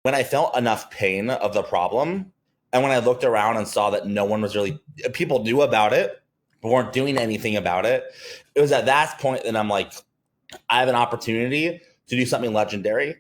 when I felt enough pain of the problem, and when I looked around and saw that no one was really, people knew about it, but weren't doing anything about it, it was at that point that I'm like, I have an opportunity to do something legendary.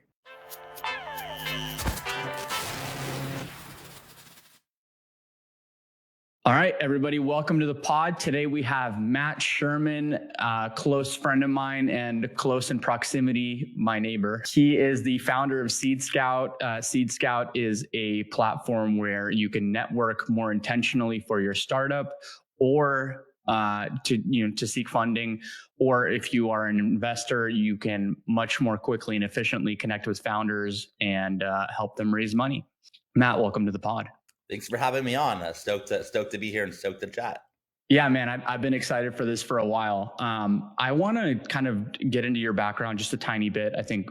All right, everybody, welcome to the pod. Today we have Mat Sherman, a close friend of mine and close in proximity, my neighbor. He is the founder of Seedscout. Seedscout is a platform where you can network more intentionally for your startup, or to seek funding, or if you are an investor, you can much more quickly and efficiently connect with founders and help them raise money. Mat, welcome to the pod. Thanks for having me on. Stoked to be here and stoked to chat. Yeah, man, I've been excited for this for a while. I want to kind of get into your background just a tiny bit. I think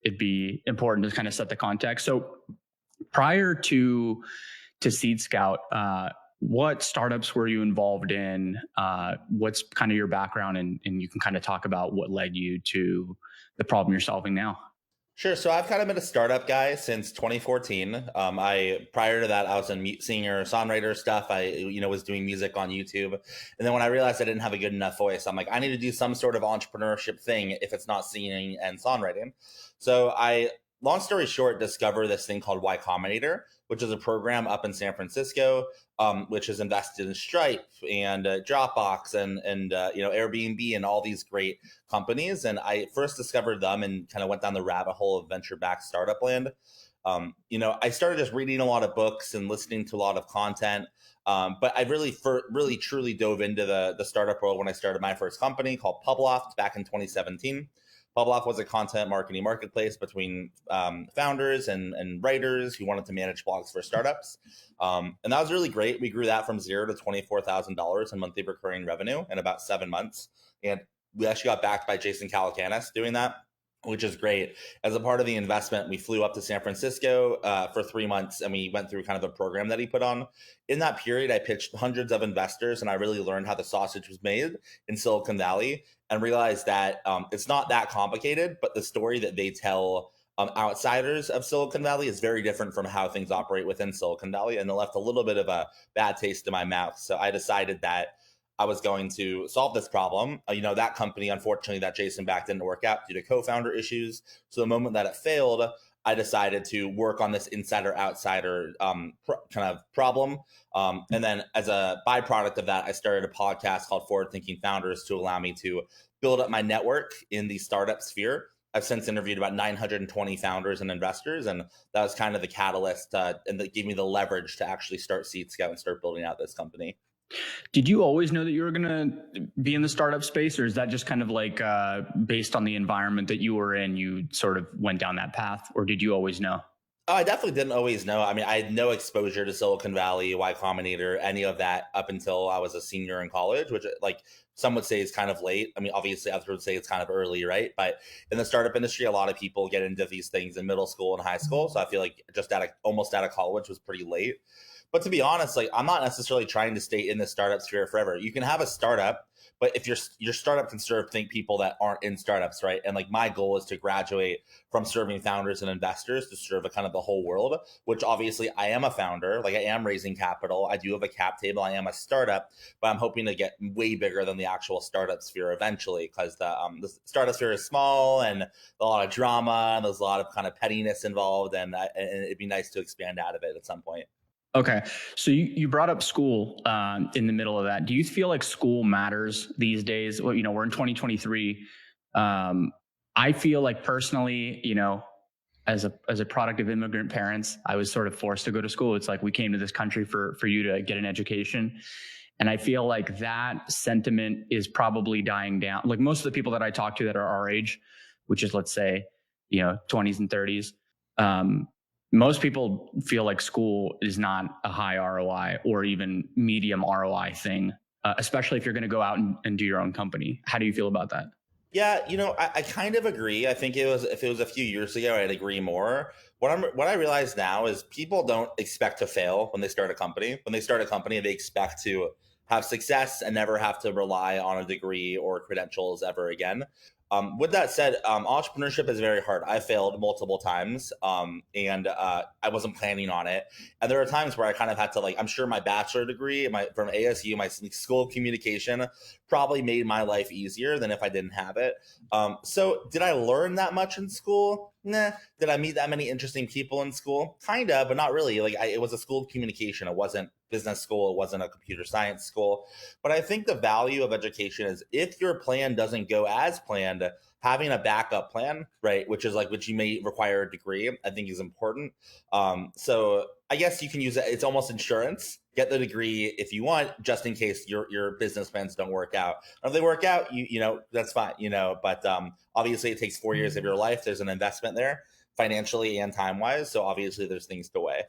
it'd be important to kind of set the context. So prior to Seedscout, what startups were you involved in? What's kind of your background? And you can kind of talk about what led you to the problem you're solving now. Sure. So I've kind of been a startup guy since 2014. Prior to that, I was in singer songwriter stuff. I was doing music on YouTube, and then when I realized I didn't have a good enough voice, I'm like, I need to do some sort of entrepreneurship thing if it's not singing and songwriting. So long story short, discovered this thing called Y Combinator, which is a program up in San Francisco, which is invested in Stripe and Dropbox and Airbnb and all these great companies. And I first discovered them and kind of went down the rabbit hole of venture-backed startup land. I started just reading a lot of books and listening to a lot of content. But I really truly dove into the startup world when I started my first company called Publoft back in 2017. Publoft was a content marketing marketplace between founders and writers who wanted to manage blogs for startups. And that was really great. We grew that from $0 to $24,000 in monthly recurring revenue in about 7 months. And we actually got backed by Jason Calacanis doing that, which is great. As a part of the investment, we flew up to San Francisco for 3 months, and we went through kind of a program that he put on. In that period, I pitched hundreds of investors, and I really learned how the sausage was made in Silicon Valley and realized that it's not that complicated, but the story that they tell outsiders of Silicon Valley is very different from how things operate within Silicon Valley, and it left a little bit of a bad taste in my mouth. So I decided that I was going to solve this problem. That company, unfortunately, that Jason backed didn't work out due to co-founder issues. So the moment that it failed, I decided to work on this insider-outsider kind of problem. And then as a byproduct of that, I started a podcast called Forward Thinking Founders to allow me to build up my network in the startup sphere. I've since interviewed about 920 founders and investors, and that was kind of the catalyst and that gave me the leverage to actually start Seedscout and start building out this company. Did you always know that you were going to be in the startup space, or is that just kind of like based on the environment that you were in, you sort of went down that path, or did you always know? Oh, I definitely didn't always know. I mean, I had no exposure to Silicon Valley, Y Combinator, any of that up until I was a senior in college, which like some would say is kind of late. I mean, obviously others would say it's kind of early, right? But in the startup industry, a lot of people get into these things in middle school and high school. So I feel like just almost out of college was pretty late. But to be honest, like I'm not necessarily trying to stay in the startup sphere forever. You can have a startup, but if your startup can serve people that aren't in startups, right? And like my goal is to graduate from serving founders and investors to serve a kind of the whole world, which obviously I am a founder, like I am raising capital. I do have a cap table. I am a startup, but I'm hoping to get way bigger than the actual startup sphere eventually, because the startup sphere is small and a lot of drama and there's a lot of kind of pettiness involved, and it'd be nice to expand out of it at some point. Okay. So you brought up school in the middle of that. Do you feel like school matters these days? Well, we're in 2023. I feel like personally, as a product of immigrant parents, I was sort of forced to go to school. It's like we came to this country for you to get an education. And I feel like that sentiment is probably dying down. Like most of the people that I talk to that are our age, which is, let's say, 20s and 30s, most people feel like school is not a high ROI or even medium ROI thing, especially if you're going to go out and do your own company. How do you feel about that? Yeah, I kind of agree. I think if it was a few years ago, I'd agree more. What I realize now is people don't expect to fail when they start a company. When they start a company, they expect to have success and never have to rely on a degree or credentials ever again. With that said, entrepreneurship is very hard. I failed multiple times, and I wasn't planning on it. And there are times where I kind of had to, like, I'm sure my bachelor degree from ASU, my school of communication, probably made my life easier than if I didn't have it. So did I learn that much in school? Nah. Did I meet that many interesting people in school? Kinda, but not really. Like, it was a school of communication. It wasn't business school. It wasn't a computer science school. But I think the value of education is, if your plan doesn't go as planned, having a backup plan, right, which you may require a degree, I think is important. So I guess you can use it. It's almost insurance. Get the degree if you want, just in case your business plans don't work out. And if they work out, that's fine. But obviously it takes 4 years of your life. There's an investment there, financially and time wise. So obviously there's things to weigh.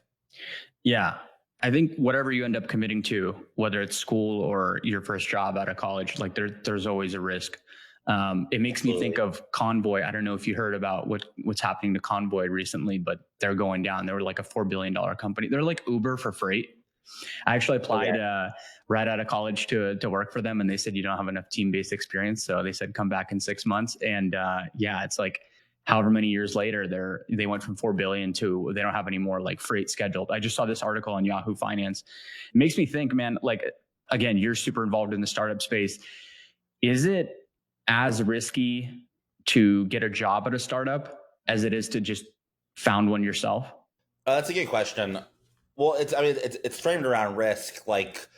Yeah. I think whatever you end up committing to, whether it's school or your first job out of college, like there's always a risk. It makes Absolutely. me think of Convoy. I don't know if you heard about what's happening to Convoy recently, but they're going down. They were like a $4 billion company. They're like Uber for freight. I actually applied right out of college to work for them, and they said you don't have enough team-based experience. So they said come back in 6 months. And it's like however many years later, they went from 4 billion to they don't have any more like freight scheduled. I just saw this article on Yahoo Finance. It makes me think, man, like, again, you're super involved in the startup space. Is it as risky to get a job at a startup as it is to just found one yourself? That's a good question. Well, it's framed around risk. Like,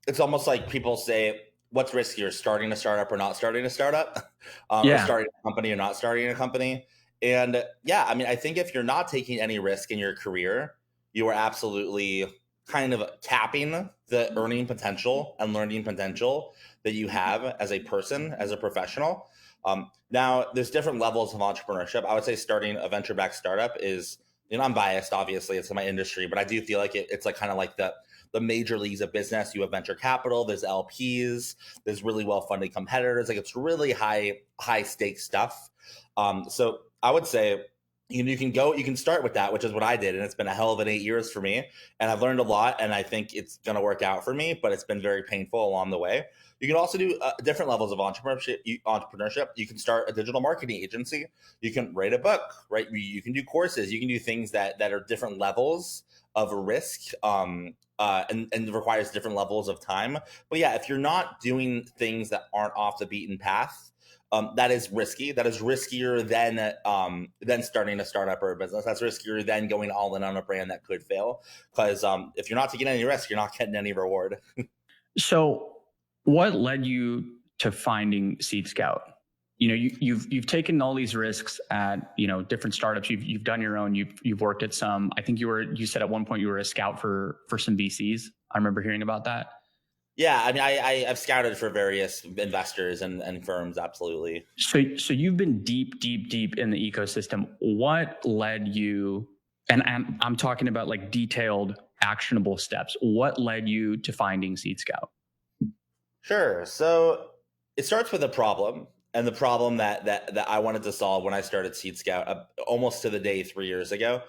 it's almost like people say, what's riskier, starting a startup or not starting a startup? Or starting a company or not starting a company? And yeah, I think if you're not taking any risk in your career, you are absolutely kind of capping the earning potential and learning potential that you have as a person, as a professional. Now, there's different levels of entrepreneurship. I would say starting a venture-backed startup is, I'm biased, obviously, it's my industry, but I do feel like it's like kind of like the major leagues of business. You have venture capital, there's LPs, there's really well-funded competitors. Like, it's really high stakes stuff. So I would say you can start with that, which is what I did. And it's been a hell of an 8 years for me. And I've learned a lot, and I think it's going to work out for me, but it's been very painful along the way. You can also do different levels of entrepreneurship. You can start a digital marketing agency. You can write a book, right? You can do courses. You can do things that are different levels of risk, and requires different levels of time. But yeah, if you're not doing things that aren't off the beaten path, that is risky. That is riskier than starting a startup or a business. That's riskier than going all in on a brand that could fail. Because if you're not taking any risk, you're not getting any reward. So what led you to finding Seedscout? You've taken all these risks at different startups. You've done your own. You've worked at some. I think you said at one point you were a scout for some VCs. I remember hearing about that. Yeah, I've scouted for various investors and firms. Absolutely. So you've been deep in the ecosystem. What led you? And I'm talking about like detailed, actionable steps. What led you to finding Seedscout? Sure. So it starts with a problem, and the problem that I wanted to solve when I started Seedscout, almost to the day 3 years ago.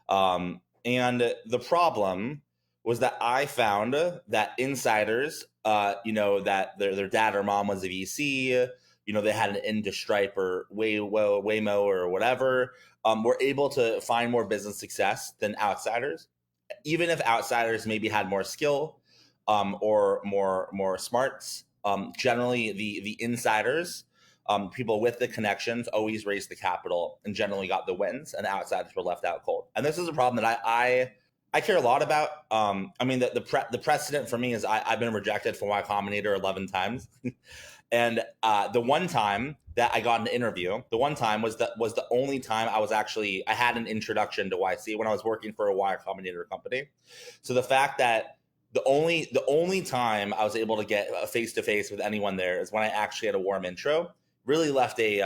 And the problem was that I found that insiders, that their dad or mom was a VC, they had an into Stripe or Waymo or whatever, were able to find more business success than outsiders, even if outsiders maybe had more skill, or more smarts. Generally, the insiders, people with the connections, always raised the capital and generally got the wins, and the outsiders were left out cold. And this is a problem that I care a lot about. The precedent for me is I've been rejected from Y Combinator 11 times. And the one time that I got an interview, the one time was the only time I had an introduction to YC when I was working for a Y Combinator company. So the fact that the only time I was able to get a face-to-face with anyone there is when I actually had a warm intro, really left a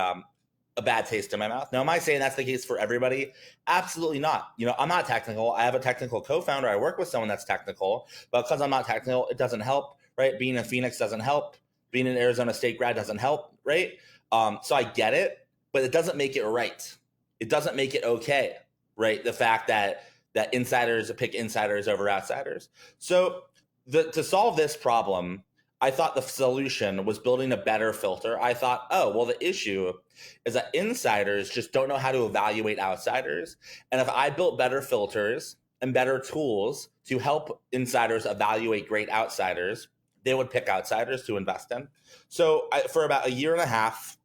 bad taste in my mouth. Now, am I saying that's the case for everybody? Absolutely not. I'm not technical. I have a technical co-founder. I work with someone that's technical, but because I'm not technical, it doesn't help, right? Being in Phoenix doesn't help. Being an Arizona State grad doesn't help, right? So I get it, but it doesn't make it right. It doesn't make it okay, right? The fact that insiders pick insiders over outsiders. So to solve this problem, I thought the solution was building a better filter. I thought, oh, well, the issue is that insiders just don't know how to evaluate outsiders. And if I built better filters and better tools to help insiders evaluate great outsiders, they would pick outsiders to invest in. So for about a year and a half,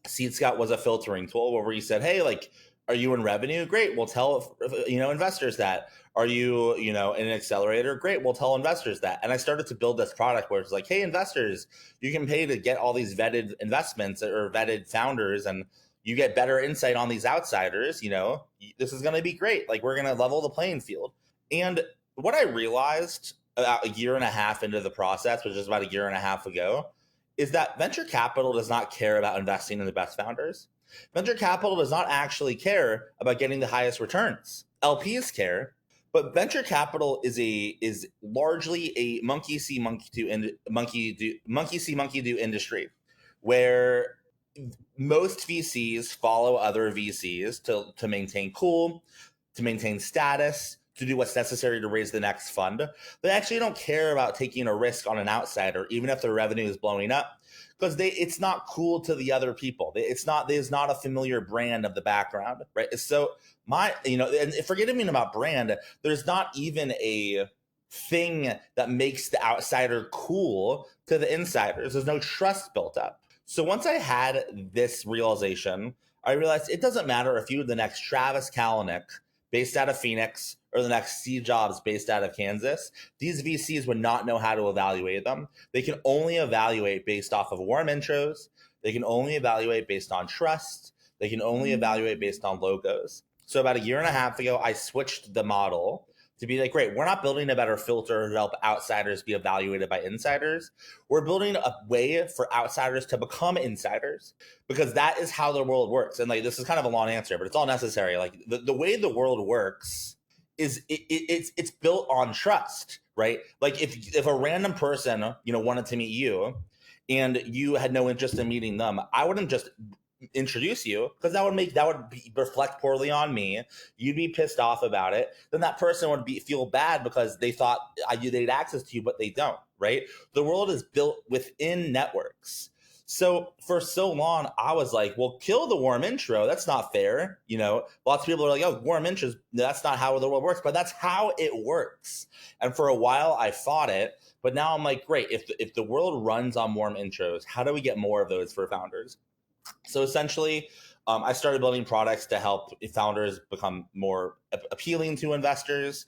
Seedscout was a filtering tool where we said, hey, like, are you in revenue? Great. We'll tell investors that. Are you in an accelerator? Great. We'll tell investors that. And I started to build this product where it's like, hey, investors, you can pay to get all these vetted investments or vetted founders, and you get better insight on these outsiders. This is going to be great. Like, we're going to level the playing field. And what I realized about a year and a half into the process, which is about a year and a half ago, is that venture capital does not care about investing in the best founders. Venture capital does not actually care about getting the highest returns. LPs care, but venture capital is largely a monkey see monkey do industry, where most VCs follow other VCs to maintain cool, to maintain status, to do what's necessary to raise the next fund. They actually don't care about taking a risk on an outsider, even if their revenue is blowing up, because it's not cool to the other people. There's not a familiar brand of the background, right? So and forgetting about brand, there's not even a thing that makes the outsider cool to the insiders. There's no trust built up. So once I had this realization, I realized it doesn't matter if you're the next Travis Kalanick based out of Phoenix or the next Steve Jobs based out of Kansas. These VCs would not know how to evaluate them. They can only evaluate based off of warm intros. They can only evaluate based on trust. They can only evaluate based on logos. So about a year and a half ago, I switched the model to be like, great, we're not building a better filter to help outsiders be evaluated by insiders. We're building a way for outsiders to become insiders, because that is how the world works. And like, this is kind of a long answer, but it's all necessary. Like the way the world works is it's built on trust, right? Like if a random person, wanted to meet you and you had no interest in meeting them, I wouldn't just introduce you, because that would reflect poorly on me. You'd be pissed off about it. Then that person would feel bad because they thought they had access to you, but they don't, right? The world is built within networks. So for so long, I was like, well, kill the warm intro. That's not fair. Lots of people are like, oh, warm intros, that's not how the world works, but that's how it works. And for a while I fought it, but now I'm like, great, if the world runs on warm intros, how do we get more of those for founders? So essentially, I started building products to help founders become more appealing to investors,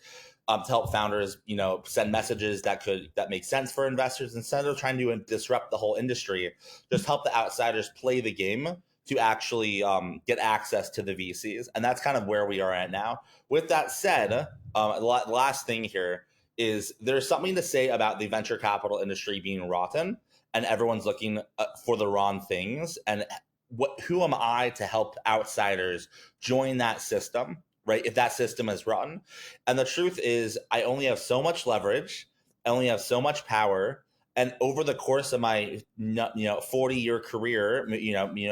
to help founders, send messages that make sense for investors, instead of trying to disrupt the whole industry. Just help the outsiders play the game to actually get access to the VCs, and that's kind of where we are at now. With that said, the last thing here is there's something to say about the venture capital industry being rotten, and everyone's looking for the wrong things. And who am I to help outsiders join that system, right? If that system is rotten. And the truth is, I only have so much leverage. I only have so much power. And over the course of my 40-year career,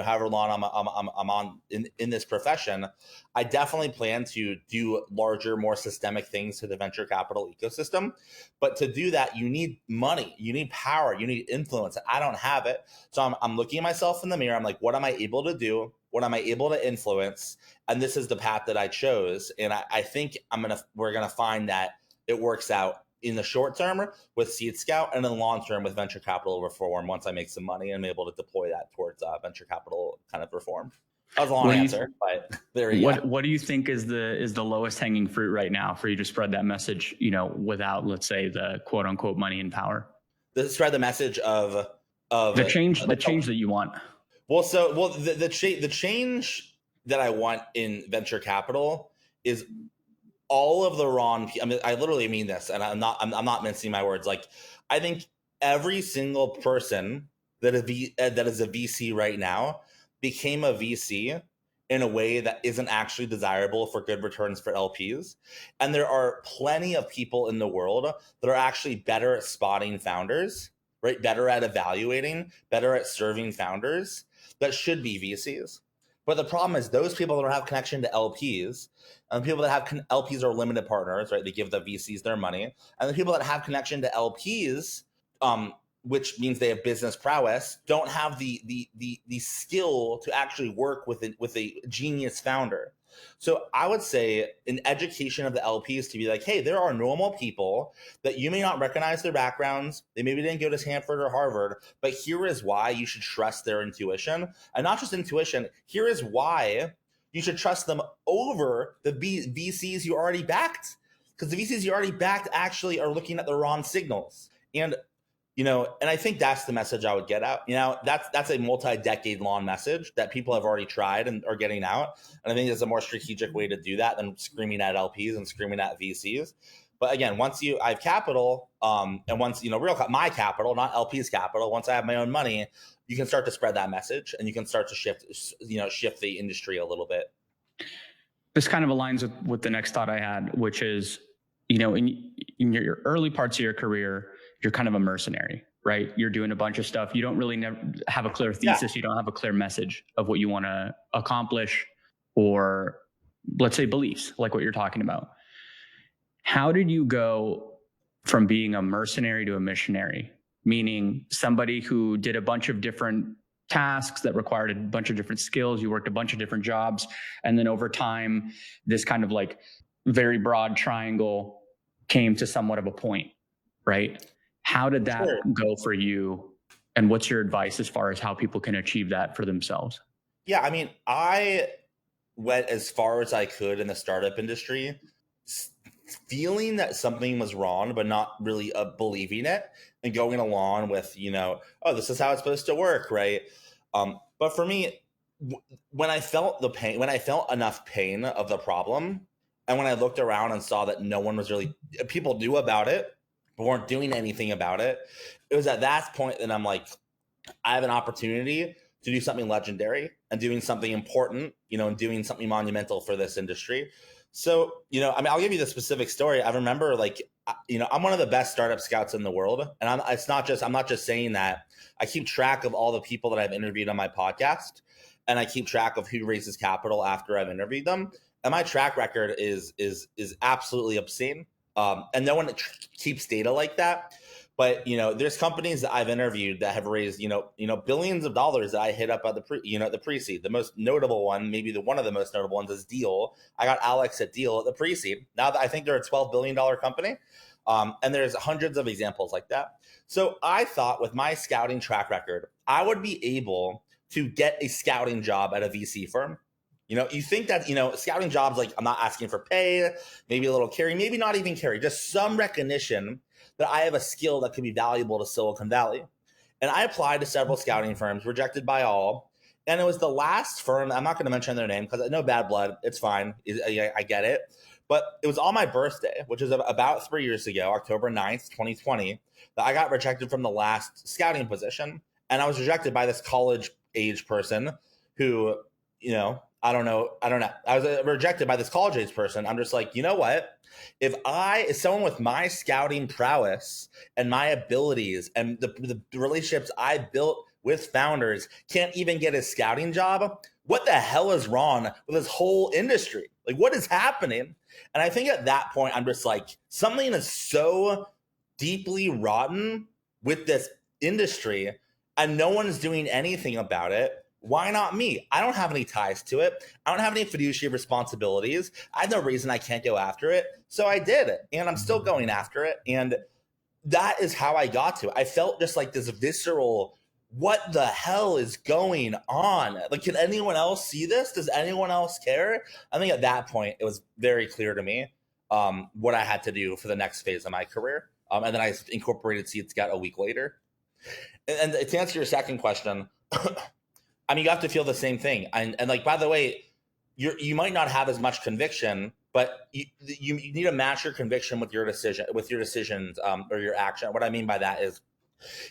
however long I'm on in this profession, I definitely plan to do larger, more systemic things to the venture capital ecosystem. But to do that, you need money, you need power, you need influence. I don't have it. So I'm looking at myself in the mirror. I'm like, what am I able to do? What am I able to influence? And this is the path that I chose. And I think we're gonna find that it works out in the short term with Seedscout, and in the long term with venture capital reform, once I make some money and I'm able to deploy that towards venture capital kind of reform. That was a long answer, but there we go. What do you think is the lowest hanging fruit right now for you to spread that message, without, let's say, the quote unquote money and power? Spread the message of the change that you want. The change that I want in venture capital is all of the wrong. I literally mean this, and I'm not mincing my words. Like, I think every single person that is a VC right now became a VC in a way that isn't actually desirable for good returns for LPs. And there are plenty of people in the world that are actually better at spotting founders, right? Better at evaluating, better at serving founders that should be VCs. But the problem is those people that don't have connection to LPs, and the people that have LPs are limited partners, right? They give the VCs their money. And the people that have connection to LPs which means they have business prowess, don't have the skill to actually work with a genius founder. So I would say an education of the LPs to be like, hey, there are normal people that you may not recognize their backgrounds. They maybe didn't go to Stanford or Harvard, but here is why you should trust their intuition. And not just intuition, here is why you should trust them over the VCs you already backed. Because the VCs you already backed actually are looking at the wrong signals. And and I think that's the message I would get out. That's a multi-decade long message that people have already tried and are getting out. And I think there's a more strategic way to do that than screaming at LPs and screaming at VCs. But again, once I have capital, and once, my capital, not LP's capital, once I have my own money, you can start to spread that message and you can start to shift the industry a little bit. This kind of aligns with the next thought I had, which is, in your early parts of your career, you're kind of a mercenary, right? You're doing a bunch of stuff. You don't really have a clear thesis. Yeah. You don't have a clear message of what you want to accomplish, or let's say beliefs, like what you're talking about. How did you go from being a mercenary to a missionary? Meaning somebody who did a bunch of different tasks that required a bunch of different skills. You worked a bunch of different jobs. And then over time, this kind of like very broad triangle came to somewhat of a point, right? How did that go for you? And what's your advice as far as how people can achieve that for themselves? Yeah, I mean, I went as far as I could in the startup industry, feeling that something was wrong, but not really believing it, and going along with, oh, this is how it's supposed to work, right? But for me, when I felt the pain, when I felt enough pain of the problem, and when I looked around and saw that no one was really, people knew about it, but weren't doing anything about it, it was at that point that I'm like, I have an opportunity to do something legendary and doing something important, and doing something monumental for this industry. So, I'll give you the specific story. I remember, I'm one of the best startup scouts in the world. And I'm not just saying that. I keep track of all the people that I've interviewed on my podcast, and I keep track of who raises capital after I've interviewed them. And my track record is absolutely obscene. And no one keeps data like that. But, there's companies that I've interviewed that have raised, billions of dollars that I hit up at the pre-seed. The most notable one, maybe one of the most notable ones, is Deal. I got Alex at Deal at the pre-seed. Now that I think they're a $12 billion company. And there's hundreds of examples like that. So I thought with my scouting track record, I would be able to get a scouting job at a VC firm. You think that, scouting jobs, like, I'm not asking for pay, maybe a little carry, maybe not even carry, just some recognition that I have a skill that could be valuable to Silicon Valley. And I applied to several scouting firms, rejected by all. And it was the last firm, I'm not going to mention their name because no bad blood, it's fine, I get it. But it was on my birthday, which is about 3 years ago, October 9th, 2020, that I got rejected from the last scouting position. And I was rejected by this college age person who, I don't know. I was rejected by this college age person. I'm just like, you know what? If someone with my scouting prowess and my abilities and the relationships I built with founders can't even get a scouting job, what the hell is wrong with this whole industry? Like, what is happening? And I think at that point, I'm just like, something is so deeply rotten with this industry and no one is doing anything about it. Why not me? I don't have any ties to it. I don't have any fiduciary responsibilities. I have no reason I can't go after it. So I did it, and I'm still going after it. And that is how I got to it. I felt just like this visceral, what the hell is going on? Like, can anyone else see this? Does anyone else care? I think at that point, it was very clear to me what I had to do for the next phase of my career. And then I incorporated Seedscout a week later. And to answer your second question, I mean, you have to feel the same thing. And like, by the way, you might not have as much conviction, but you need to match your conviction with your decisions or your action. What I mean by that is,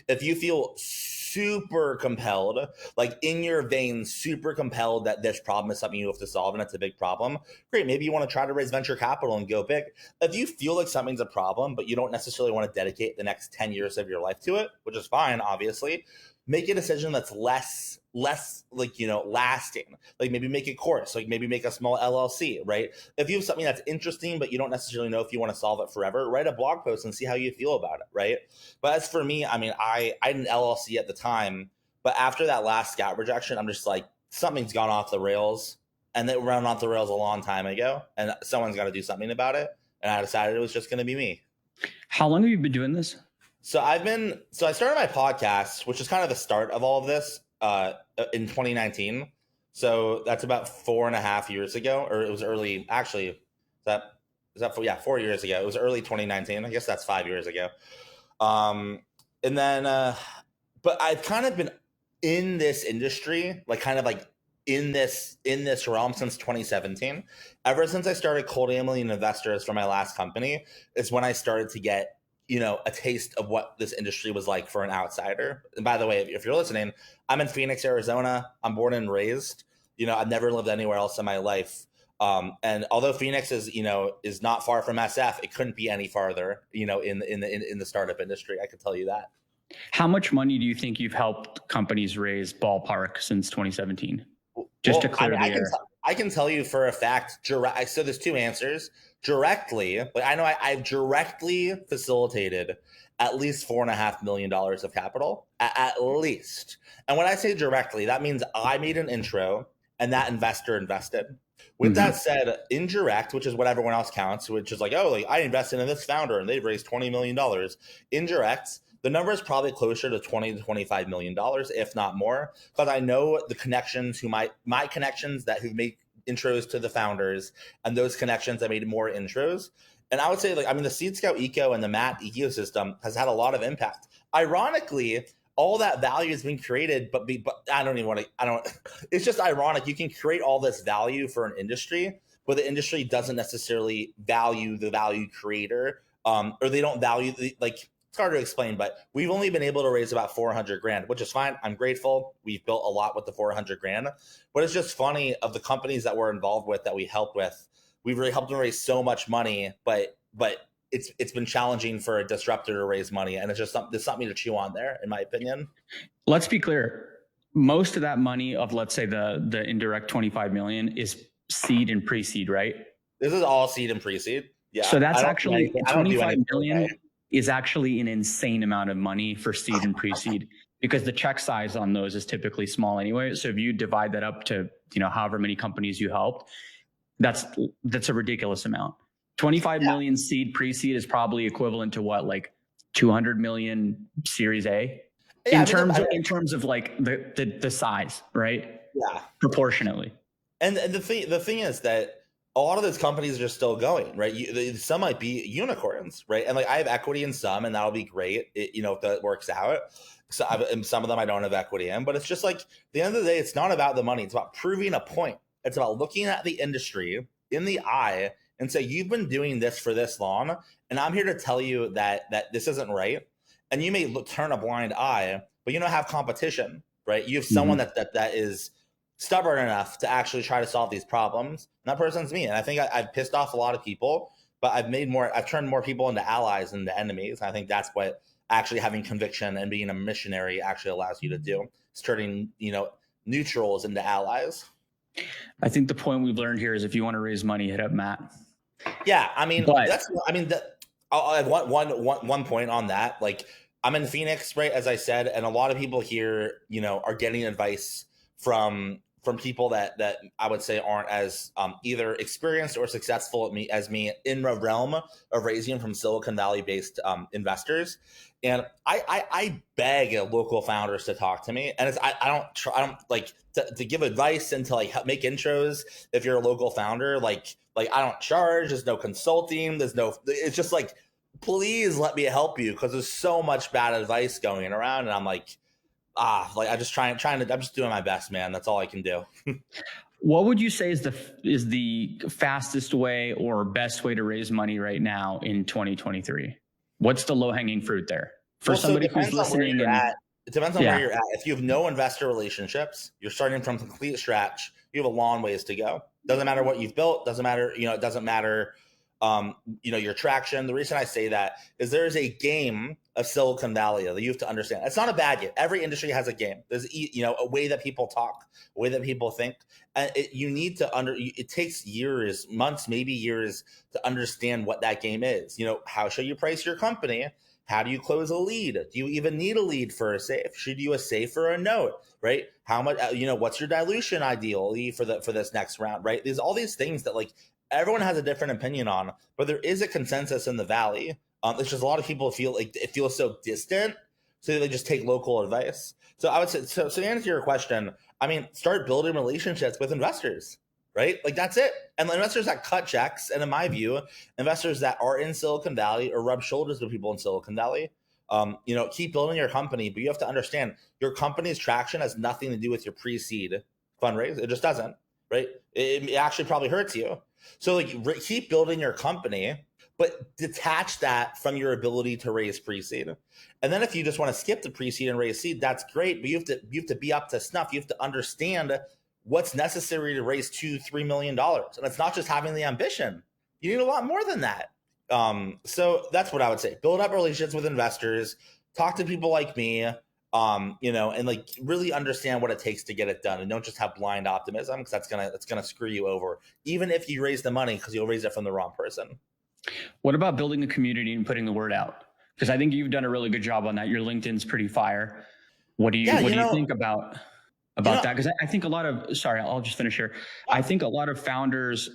if you feel super compelled, like in your veins, super compelled that this problem is something you have to solve and it's a big problem, great. Maybe you want to try to raise venture capital and go big. If you feel like something's a problem, but you don't necessarily want to dedicate the next 10 years of your life to it, which is fine, obviously, make a decision that's less less like, lasting. Like maybe make a course, like maybe make a small LLC, right? If you have something that's interesting, but you don't necessarily know if you want to solve it forever, write a blog post and see how you feel about it, right? But as for me, I mean, I had an LLC at the time, but after that last scout rejection, I'm just like, something's gone off the rails, and it ran off the rails a long time ago, and someone's got to do something about it. And I decided it was just going to be me. How long have you been doing this? So I started my podcast, which is kind of the start of all of this, in 2019. So that's about 4.5 years ago, or it was early. Actually, yeah, 4 years ago. It was early 2019. I guess that's 5 years ago. And then, but I've kind of been in this industry, like kind of like in this realm since 2017. Ever since I started cold emailing investors for my last company, is when I started to get a taste of what this industry was like for an outsider. And by the way, if you're listening, I'm in Phoenix, Arizona. I'm born and raised. I've never lived anywhere else in my life. And although Phoenix is not far from SF, it couldn't be any farther, in the startup industry. I could tell you that. How much money do you think you've helped companies raise ballpark since 2017? Just to clear the air. I can tell you for a fact, so there's two answers. Directly, like I know I've directly facilitated at least $4.5 million of capital, at least. And when I say directly, that means I made an intro and that investor invested. With that said, indirect, which is what everyone else counts, which is like, oh, like I invested in this founder and they've raised $20 million. Indirect, the number is probably closer to $20 to $25 million, if not more, because I know the connections my connections who've made intros to the founders, and those connections that made more intros. And I would say, the Seedscout eco and the Mat ecosystem has had a lot of impact. Ironically, all that value has been created, but I don't even want to, it's just ironic. You can create all this value for an industry, but the industry doesn't necessarily value the value creator, or they don't value it's hard to explain, but we've only been able to raise about 400 grand, which is fine. I'm grateful. We've built a lot with the 400 grand, but it's just funny of the companies that we're involved with, that we helped with. We've really helped them raise so much money, but it's been challenging for a disruptor to raise money. And there's something to chew on there, in my opinion. Let's be clear. Most of that money of, let's say the indirect 25 million is seed and pre-seed, right? This is all seed and pre-seed. Yeah. So that's actually 25 million. Is actually an insane amount of money for seed and pre-seed, because the check size on those is typically small anyway. So if you divide that up to, however many companies you helped, that's a ridiculous amount. 25 million seed pre-seed is probably equivalent to what, like 200 million Series A, in terms of like the size, right? Yeah, proportionately. And the thing is that a lot of those companies are still going, right? Some might be unicorns, right? And like I have equity in some, and that'll be great, if that works out. So some of them I don't have equity in, but it's just like, at the end of the day, it's not about the money. It's about proving a point. It's about looking at the industry in the eye and say, you've been doing this for this long, and I'm here to tell you that this isn't right. And you may turn a blind eye, but have competition, right? You have someone that is stubborn enough to actually try to solve these problems. And that person's me. And I think I've pissed off a lot of people, but I've turned more people into allies than into enemies. And I think that's what actually having conviction and being a missionary actually allows you to do. It's turning, neutrals into allies. I think the point we've learned here is, if you want to raise money, hit up Matt. Yeah. I'll have one point on that. Like, I'm in Phoenix, right? As I said, and a lot of people here, are getting advice from people that I would say aren't as either experienced or successful as me in the realm of raising from Silicon Valley based investors. And I beg local founders to talk to me. And I don't like to give advice and to like make intros. If you're a local founder, like I don't charge, there's no consulting. It's just like, please let me help you. 'Cause there's so much bad advice going around. And I'm like, I'm just doing my best, man. That's all I can do. What would you say is the fastest way or best way to raise money right now in 2023? What's the low hanging fruit there for somebody who's listening? It depends on where you're at. If you have no investor relationships, you're starting from complete scratch. You have a long ways to go. Doesn't matter what you've built. Doesn't matter. It doesn't matter your traction. The reason I say that is there is a game of Silicon Valley that you have to understand. It's not a bad game. Every industry has a game. There's a way that people talk, a way that people think, and you need to it takes years, months, maybe years to understand what that game is. How should you price your company? How do you close a lead? Do you even need a lead for a safe? Should you a safe or a note, right? How much, what's your dilution ideally for this next round, right? There's all these things that everyone has a different opinion on, but there is a consensus in the Valley. It's just a lot of people feel like it feels so distant, so they just take local advice. So I would say, so to answer your question, start building relationships with investors, right? That's it. And the investors that cut checks, and in my view, investors that are in Silicon Valley or rub shoulders with people in Silicon Valley, keep building your company, but you have to understand your company's traction has nothing to do with your pre-seed fundraise. It just doesn't, right? It actually probably hurts you. So keep building your company, but detach that from your ability to raise pre-seed. And then if you just want to skip the pre-seed and raise seed, that's great. But you have to be up to snuff. You have to understand what's necessary to raise $2-3 million. And it's not just having the ambition. You need a lot more than that. So that's what I would say. Build up relationships with investors, talk to people like me, and really understand what it takes to get it done, and don't just have blind optimism, because that's gonna screw you over, even if you raise the money, because you'll raise it from the wrong person. What about building a community and putting the word out? Because I think you've done a really good job on that. Your LinkedIn's pretty fire. What do you think about that? Because I think I'll just finish here. Yeah. I think a lot of founders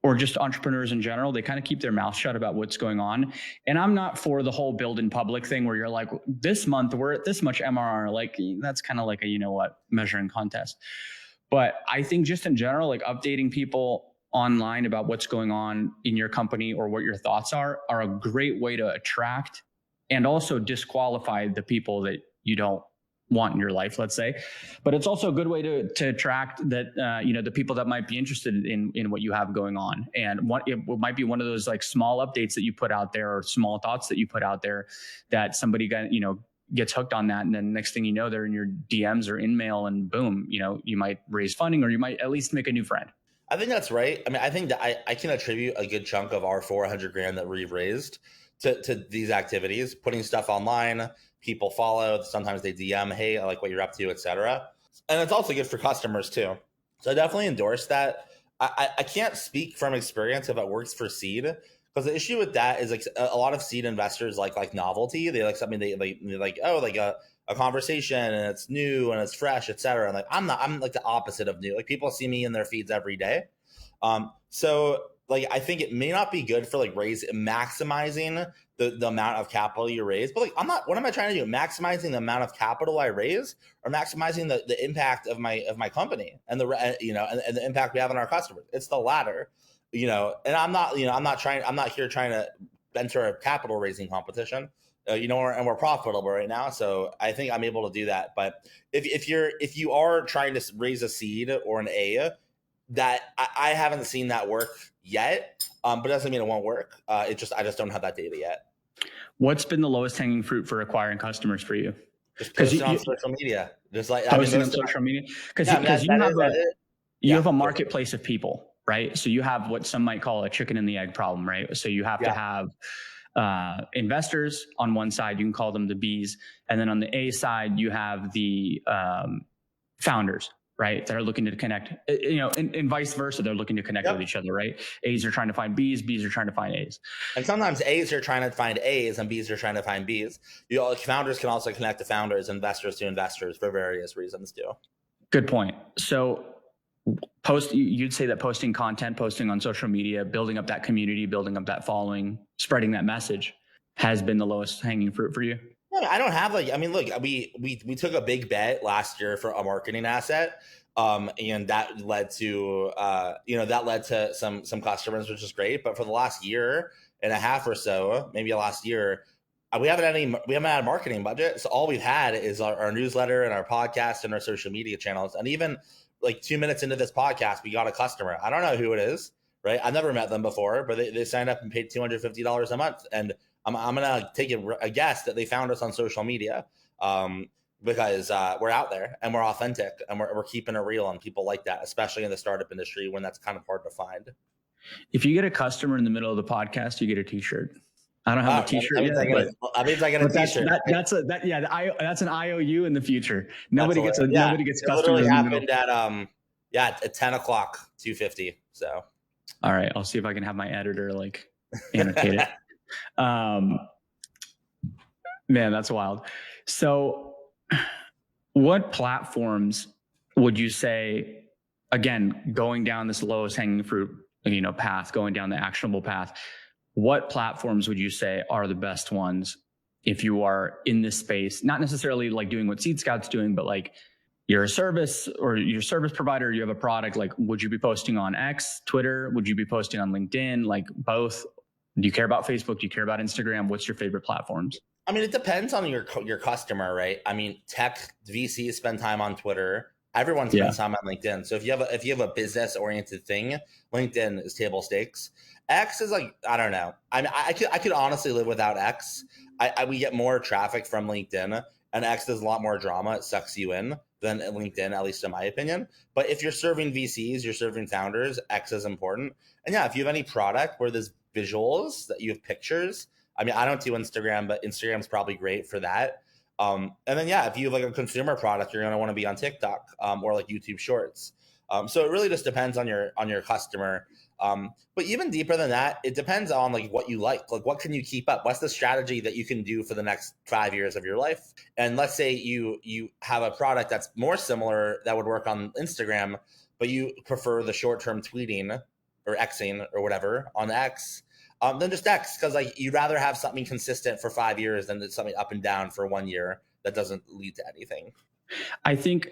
or just entrepreneurs in general, they kind of keep their mouth shut about what's going on. And I'm not for the whole build in public thing where you're like, this month we're at this much MRR. That's kind of like a, measuring contest. But I think just in general, updating people online about what's going on in your company or what your thoughts are a great way to attract and also disqualify the people that you don't want in your life, let's say. But it's also a good way to attract that, the people that might be interested in what you have going on. And it might be one of those small updates that you put out there, or small thoughts that you put out there, that somebody gets hooked on that. And then next thing you know, they're in your DMs or in mail, and boom, you might raise funding, or you might at least make a new friend. I think that's right. I think that I can attribute a good chunk of our $400,000 that we've raised to these activities, putting stuff online. People follow, sometimes they DM, hey, I like what you're up to, etc. And it's also good for customers too. So I definitely endorse that. I can't speak from experience if it works for seed, because the issue with that is a lot of seed investors like novelty. They like something they a conversation, and it's new and it's fresh, etc. And I'm the opposite of new. People see me in their feeds every day. So I think it may not be good for maximizing the amount of capital you raise. But what am I trying to do? Maximizing the amount of capital I raise, or maximizing the impact of my company and and the impact we have on our customers? It's the latter. And I'm not here trying to enter a capital raising competition. And we're profitable right now, so I think I'm able to do that. But if you are trying to raise a seed or an A, that I haven't seen that work yet, but it doesn't mean it won't work. I just don't have that data yet. What's been the lowest hanging fruit for acquiring customers for you? Just posting on social media. Just posting on social media, because you have a marketplace of people, right? So you have what some might call a chicken and the egg problem, right? So you have to have investors on one side, you can call them the Bs, and then on the A side you have the founders, right, that are looking to connect, and vice versa. They're looking to connect with each other, right? A's are trying to find B's, B's are trying to find A's. And sometimes A's are trying to find A's and B's are trying to find B's. Founders can also connect to founders, investors to investors for various reasons too. Good point. So you'd say that posting content, posting on social media, building up that community, building up that following, spreading that message has been the lowest hanging fruit for you? Yeah, I don't have look, we took a big bet last year for a marketing asset. And that led to, some customers, which is great. But for the last year and a half or so, maybe last year, we haven't had a marketing budget. So all we've had is our newsletter and our podcast and our social media channels. And even 2 minutes into this podcast, we got a customer. I don't know who it is, right? I've never met them before, but they signed up and paid $250 a month. And I'm going to take a guess that they found us on social media. Because we're out there and we're authentic and we're keeping it real, and people like that, especially in the startup industry when that's kind of hard to find. If you get a customer in the middle of the podcast, you get a t-shirt. I don't have a t-shirt yet, that means I get a t-shirt. That's an IOU in the future. Nobody gets It customers literally in the middle. happened at 10 o'clock, 2:50. So, all right, I'll see if I can have my editor like annotate it. Man, that's wild. So what platforms would you say, again, going down this lowest hanging fruit, path, going down the actionable path, what platforms would you say are the best ones if you are in this space, not necessarily like doing what Seedscout's doing, but like you're a service or your service provider, you have a product, like would you be posting on X, Twitter? Would you be posting on LinkedIn? Like both? Do you care about Facebook? Do you care about Instagram? What's your favorite platforms? I mean, it depends on your customer, right? I mean, tech VCs spend time on Twitter. Everyone spends time on LinkedIn. So if you have a business oriented thing, LinkedIn is table stakes. X is like, I don't know. I could honestly live without X. We get more traffic from LinkedIn, and X does a lot more drama. It sucks you in than LinkedIn, at least in my opinion. But if you're serving VCs, you're serving founders, X is important. And yeah, if you have any product where there's visuals, that you have pictures. I mean, I don't do Instagram, but Instagram's probably great for that. And then, yeah, if you have like a consumer product, you're going to want to be on TikTok or like YouTube Shorts. So it really just depends on your customer. But even deeper than that, it depends on like what you like. Like, what can you keep up? What's the strategy that you can do for the next 5 years of your life? And let's say you have a product that's more similar that would work on Instagram, but you prefer the short-term tweeting or Xing or whatever on X. Then just X, because like you'd rather have something consistent for 5 years than something up and down for 1 year that doesn't lead to anything. I think,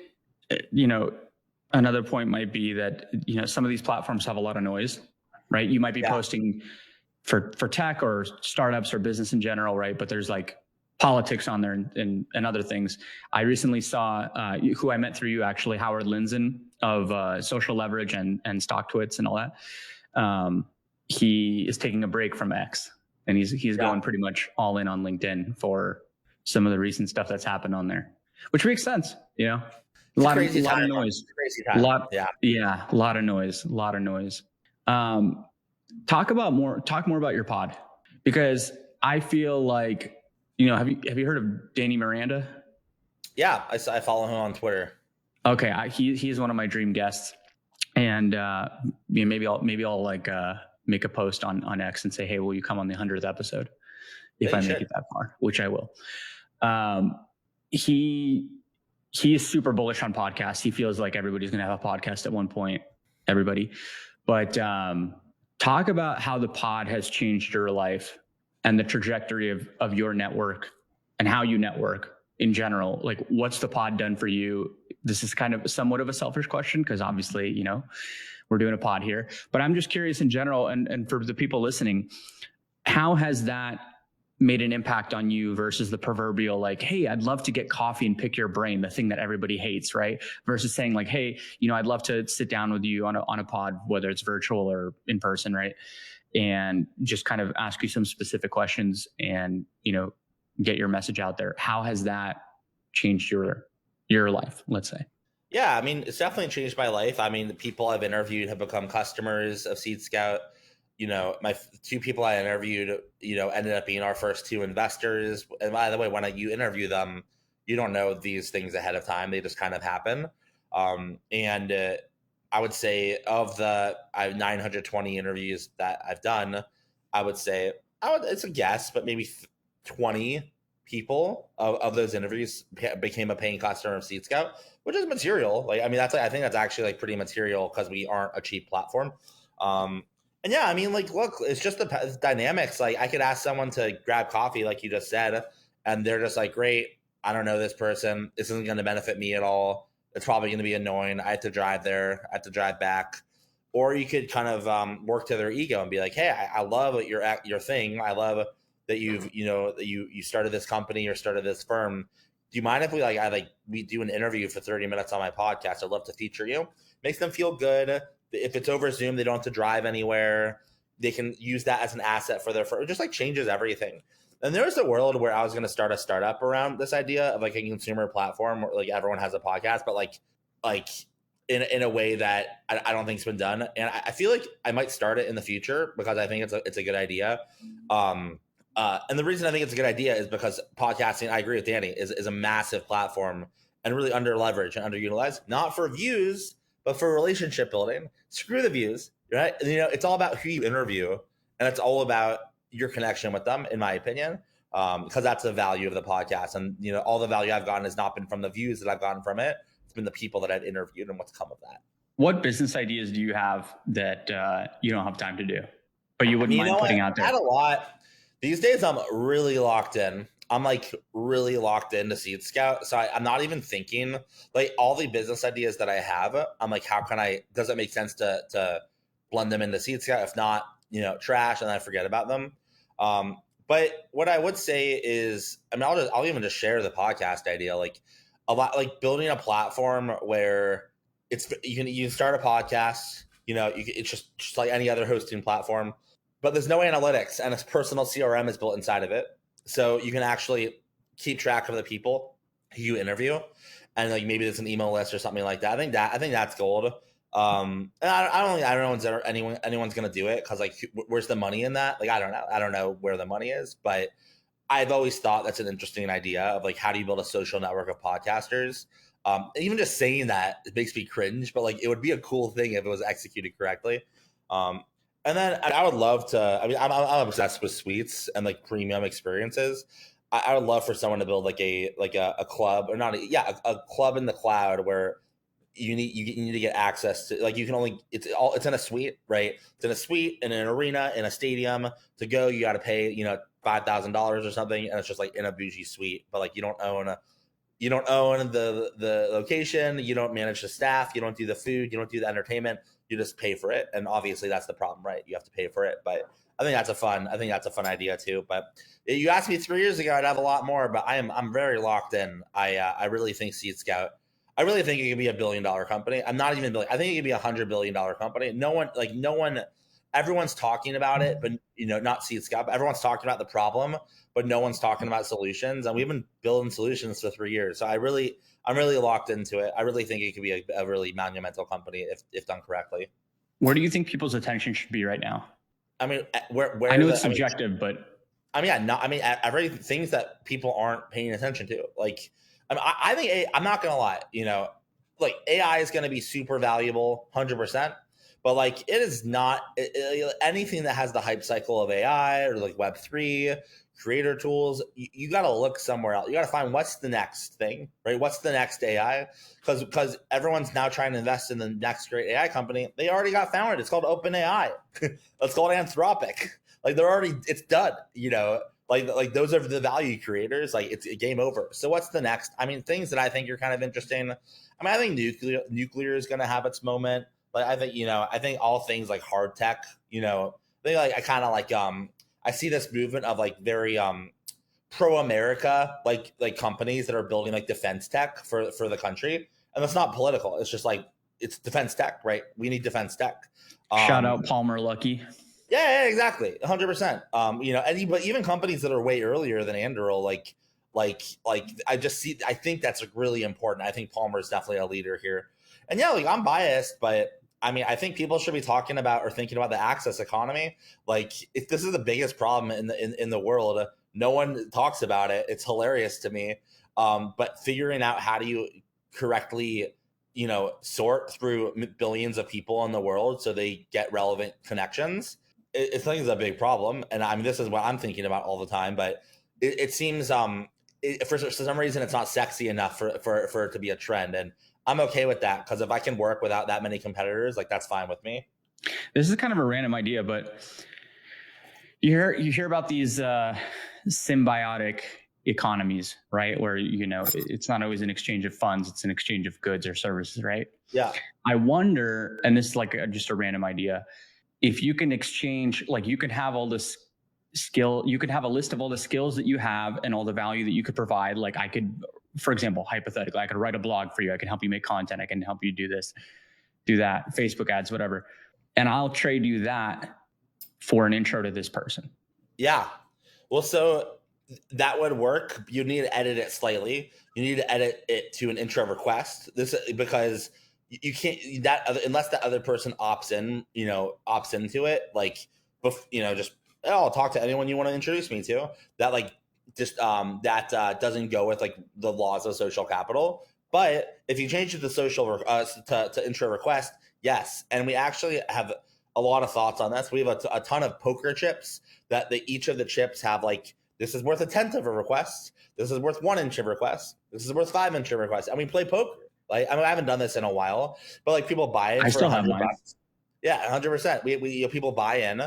another point might be that, some of these platforms have a lot of noise, right? You might be posting for tech or startups or business in general, right? But there's like politics on there and other things. I recently saw who I met through you, actually, Howard Lindzon of Social Leverage and StockTwits and all that. He is taking a break from X, and he's going pretty much all in on LinkedIn for some of the recent stuff that's happened on there, which makes sense. A lot of noise. A lot of noise. Talk more about your pod, because I feel like, have you heard of Danny Miranda? Yeah, I follow him on Twitter. Okay, he's one of my dream guests, and maybe I'll like make a post on X and say, hey, will you come on the 100th episode if I make it that far, which I will. He is super bullish on podcasts. He feels like everybody's going to have a podcast at one point, everybody. But talk about how the pod has changed your life and the trajectory of your network and how you network in general. Like, what's the pod done for you? This is kind of somewhat of a selfish question, because obviously, we're doing a pod here, but I'm just curious in general. And for the people listening, how has that made an impact on you versus the proverbial, like, hey, I'd love to get coffee and pick your brain, the thing that everybody hates, right? Versus saying like, hey, I'd love to sit down with you on a pod, whether it's virtual or in person, right? And just kind of ask you some specific questions and, get your message out there. How has that changed your life, let's say? Yeah, I mean, it's definitely changed my life. I mean, the people I've interviewed have become customers of Seedscout. My 2 people I interviewed, ended up being our first 2 investors. And by the way, when you interview them, you don't know these things ahead of time. They just kind of happen. I would say of the 920 interviews that I've done, I would say, it's a guess, but maybe 20 people of those interviews became a paying customer of Seedscout, which is material. Like, I mean, I think that's actually like pretty material, because we aren't a cheap platform. And yeah, I mean, like, look, it's just the dynamics. Like, I could ask someone to grab coffee, like you just said, and they're just like, great, I don't know this person. This isn't going to benefit me at all. It's probably going to be annoying. I have to drive there. I have to drive back. Or you could kind of work to their ego and be like, hey, I love your thing. I love that you started this company or started this firm. Do you mind if we do an interview for 30 minutes on my podcast? I'd love to feature you. Makes them feel good. If it's over Zoom, they don't have to drive anywhere. They can use that as an asset for their firm. It just like changes everything. And there was a world where I was going to start a startup around this idea of like a consumer platform where like everyone has a podcast, but like in a way that I don't think's been done. And I feel like I might start it in the future because I think it's a good idea. And the reason I think it's a good idea is because podcasting, I agree with Danny, is a massive platform and really under leveraged and underutilized, not for views, but for relationship building. Screw the views, right? And, it's all about who you interview, and it's all about your connection with them, in my opinion, because that's the value of the podcast. And, all the value I've gotten has not been from the views that I've gotten from it. It's been the people that I've interviewed and what's come of that. What business ideas do you have that you don't have time to do, but you wouldn't mind putting out there? I had a lot. These days, I'm really locked in. I'm like really locked into Seedscout. So I'm not even thinking like all the business ideas that I have. I'm like, does it make sense to blend them into Seedscout? If not, trash, and I forget about them. But what I would say is, I'll even just share the podcast idea. Like a lot, like building a platform where you can start a podcast, it's just like any other hosting platform, but there's no analytics, and a personal CRM is built inside of it. So you can actually keep track of the people who you interview, and like maybe there's an email list or something like that. I think that's gold. And I don't know if anyone's gonna do it, because like where's the money in that? Like I don't know where the money is, but I've always thought that's an interesting idea of like, how do you build a social network of podcasters? Even just saying that, it makes me cringe, but like it would be a cool thing if it was executed correctly. And then I would love to. I'm obsessed with suites and like premium experiences. I would love for someone to build like a club, or not? A club in the cloud where you need to get access to, like, you can only, it's in a suite, right? It's in a suite, in an arena, in a stadium. To go, you got to pay $5,000 or something, and it's just like in a bougie suite, but like you don't own the location, you don't manage the staff, you don't do the food, you don't do the entertainment, you just pay for it. And obviously that's the problem, right? You have to pay for it. But I think that's a fun idea too. But you asked me 3 years ago, I'd have a lot more, but I'm very locked in. I really think Seedscout, I really think it could be a $1 billion company. I'm not even billion. I think it could be $100 billion company. No one, everyone's talking about it, but not Seedscout, but everyone's talking about the problem, but no one's talking about solutions. And we've been building solutions for 3 years. So I'm really locked into it. I really think it could be a really monumental company if done correctly. Where do you think people's attention should be right now? I mean, where I know it's subjective, but every things that people aren't paying attention to. Like, I think I'm not gonna lie, like AI is gonna be super valuable, 100%. But like, it is not anything that has the hype cycle of AI or like Web3 creator tools. You got to look somewhere else. You got to find what's the next thing, right? What's the next AI? Because everyone's now trying to invest in the next great AI company. They already got founded. It's called OpenAI. It's called Anthropic. Like it's done. Like those are the value creators. Like it's game over. So what's the next? Things that I think are kind of interesting. I think nuclear is going to have its moment. Like I think all things like hard tech, I kind of like I see this movement of like very pro America like companies that are building like defense tech for the country, and that's not political. It's just like it's defense tech, right? We need defense tech. Shout out Palmer Luckey. Yeah, exactly, 100%. But even companies that are way earlier than Anduril, like I think that's like really important. I think Palmer is definitely a leader here. And yeah, like I'm biased, but I think people should be talking about or thinking about the access economy. Like, if this is the biggest problem in the world, no one talks about it. It's hilarious to me. But figuring out how do you correctly, sort through billions of people in the world so they get relevant connections, I think is a big problem. And this is what I'm thinking about all the time. But it seems for some reason it's not sexy enough for it to be a trend. And I'm okay with that, because if I can work without that many competitors, like that's fine with me. This is kind of a random idea, but you hear about these symbiotic economies, right? Where it's not always an exchange of funds; it's an exchange of goods or services, right? Yeah. I wonder, and this is like just a random idea, if you can exchange, like you can have all this skill, you could have a list of all the skills that you have and all the value that you could provide. Like I could, for example, hypothetically, I could write a blog for you. I can help you make content. I can help you do this, do that, Facebook ads, whatever. And I'll trade you that for an intro to this person. Yeah. Well, so that would work. You need to edit it slightly. You need to edit it to an intro request. Because you can't unless that other person opts into it, like, just, oh, I'll talk to anyone you want to introduce me to. That like just that doesn't go with like the laws of social capital. But if you change it to to intro request, yes, and we actually have a lot of thoughts on this. We have a ton of poker chips that each of the chips have like, this is worth a tenth of a request. This is worth 1 inch of request. This is worth 5 inch of request. And we play poker. Like, I mean, I haven't done this in a while, but like people buy in I for still have mine. $100. Yeah, 100%. We people buy in,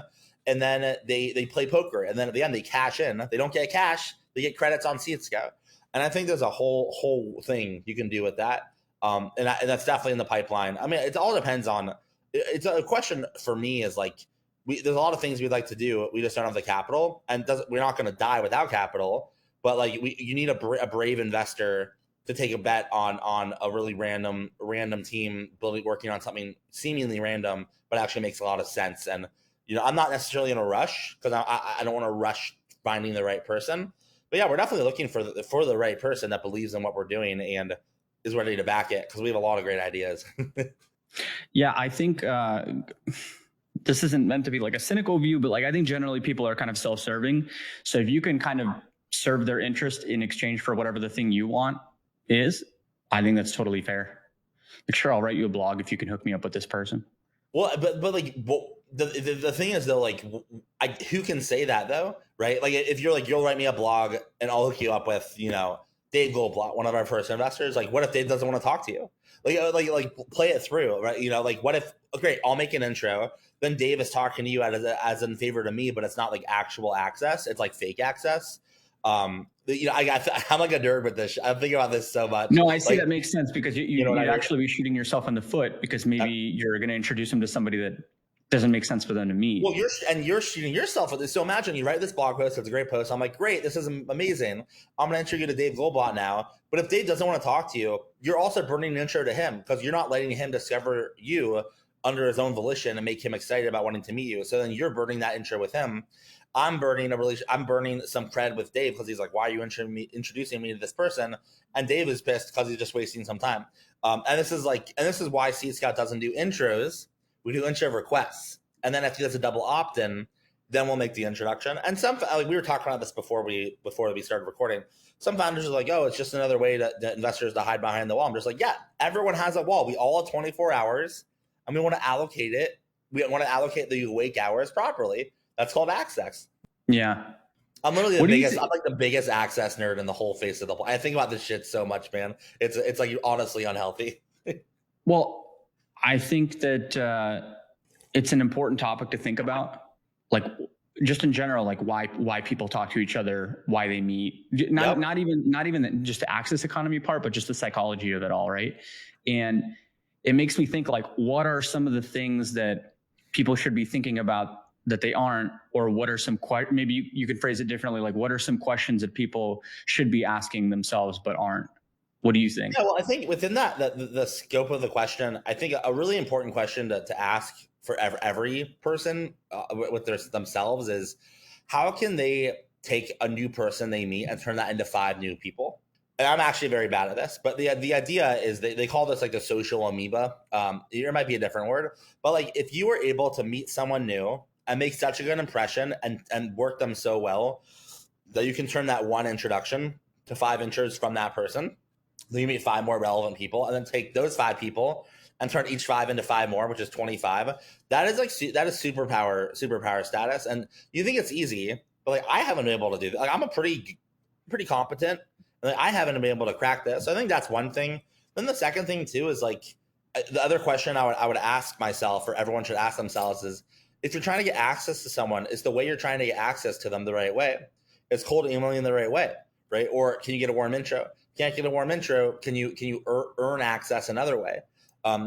and then they play poker, and then at the end they cash in. They don't get cash; they get credits on Seedscout. And I think there's a whole thing you can do with that. And that's definitely in the pipeline. I mean, it all depends on. It's a question for me is like, there's a lot of things we'd like to do. We just don't have the capital, and we're not going to die without capital. But like, you need a brave investor to take a bet on a really random team working on something seemingly random, but actually makes a lot of sense. And I'm not necessarily in a rush because I don't want to rush finding the right person. But yeah, we're definitely looking for the right person that believes in what we're doing and is ready to back it, because we have a lot of great ideas. Yeah, I think this isn't meant to be like a cynical view, but like I think generally people are kind of self-serving. So if you can kind of serve their interest in exchange for whatever the thing you want is, I think that's totally fair. Like, sure, I'll write you a blog if you can hook me up with this person. Well, but like, the thing is though, like, who can say that though, right? Like, if you're like, you'll write me a blog and I'll hook you up with, Dave Goldblatt, one of our first investors. Like, what if Dave doesn't want to talk to you? Like play it through, right? Like, what if? Great, I'll make an intro. Then Dave is talking to you as in favor to me, but it's not like actual access. It's like fake access. I'm like a nerd with this. I'm thinking about this so much. No, I see, that makes sense, because you'd I mean? actually be shooting yourself in the foot, because maybe you're going to introduce them to somebody that doesn't make sense for them to meet. Well, you're shooting yourself with this. So imagine you write this blog post. It's a great post. I'm like, great, this is amazing. I'm going to intro you to Dave Goldblatt now. But if Dave doesn't want to talk to you, you're also burning an intro to him, because you're not letting him discover you under his own volition and make him excited about wanting to meet you. So then you're burning that intro with him. I'm burning some cred with Dave, because he's like, why are you introducing me to this person? And Dave is pissed because he's just wasting some time. And this is why Seedscout doesn't do intros. We do intro requests. And then if he does a double opt-in, then we'll make the introduction. And we were talking about this before we started recording. Some founders are like, oh, it's just another way to investors to hide behind the wall. I'm just like, yeah, everyone has a wall. We all have 24 hours, and we want to allocate it. We want to allocate the awake hours properly. That's called access. Yeah. I'm literally I'm like the biggest access nerd in the whole face of the planet. I think about this shit so much, man. It's like honestly unhealthy. Well, I think that it's an important topic to think about, like just in general, like why people talk to each other, why they meet, not even just the access economy part, but just the psychology of it all, right? And it makes me think, like, what are some of the things that people should be thinking about that they aren't, or what are some maybe you could phrase it differently, like what are some questions that people should be asking themselves but aren't? What do you think? Yeah, well, I think within that, the scope of the question, I think a really important question to ask for every person with themselves is, how can they take a new person they meet and turn that into 5 new people? And I'm actually very bad at this, but the idea is they call this like the social amoeba. There might be a different word, but like if you were able to meet someone new and make such a good impression and work them so well that you can turn that one introduction to 5 intros from that person, then you meet 5 more relevant people, and then take those 5 people and turn each 5 into 5 more, which is 25. That is superpower status. And you think it's easy, but like I haven't been able to do that. Like I'm a pretty competent, and like, I haven't been able to crack this. So I think that's one thing. Then the second thing too is like the other question I would ask myself, or everyone should ask themselves, is if you're trying to get access to someone, is the way you're trying to get access to them the right way? Is cold emailing the right way, right? Or can you get a warm intro? Can't get a warm intro, can you earn access another way?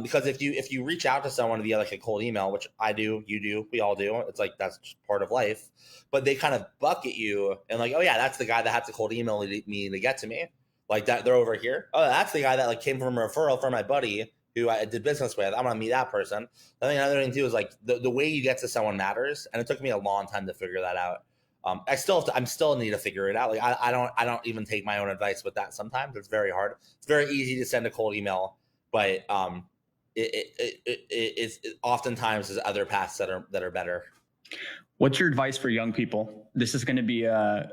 Because if you reach out to someone via like a cold email, which I do, you do, we all do, it's like that's just part of life. But they kind of bucket you and like, oh yeah, that's the guy that had to cold email me to get to me. Like that, they're over here. Oh, that's the guy that like came from a referral from my buddy who I did business with. I want to meet that person. I think another thing too is like the way you get to someone matters, and it took me a long time to figure that out. I'm still need to figure it out. Like I don't even take my own advice with that. Sometimes it's very hard. It's very easy to send a cold email, but it oftentimes is other paths that are better. What's your advice for young people? This is going to be a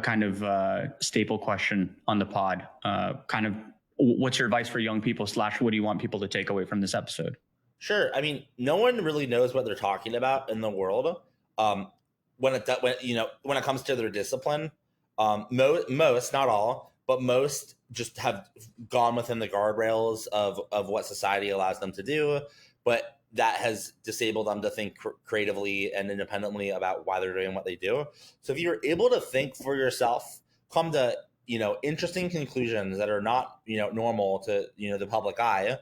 kind of staple question on the pod. Kind of, what's your advice for young people / what do you want people to take away from this episode? Sure. I mean, no one really knows what they're talking about in the world. When it comes to their discipline, most, not all, but most just have gone within the guardrails of what society allows them to do, but that has disabled them to think creatively and independently about why they're doing what they do. So if you're able to think for yourself, come to interesting conclusions that are not normal to the public eye,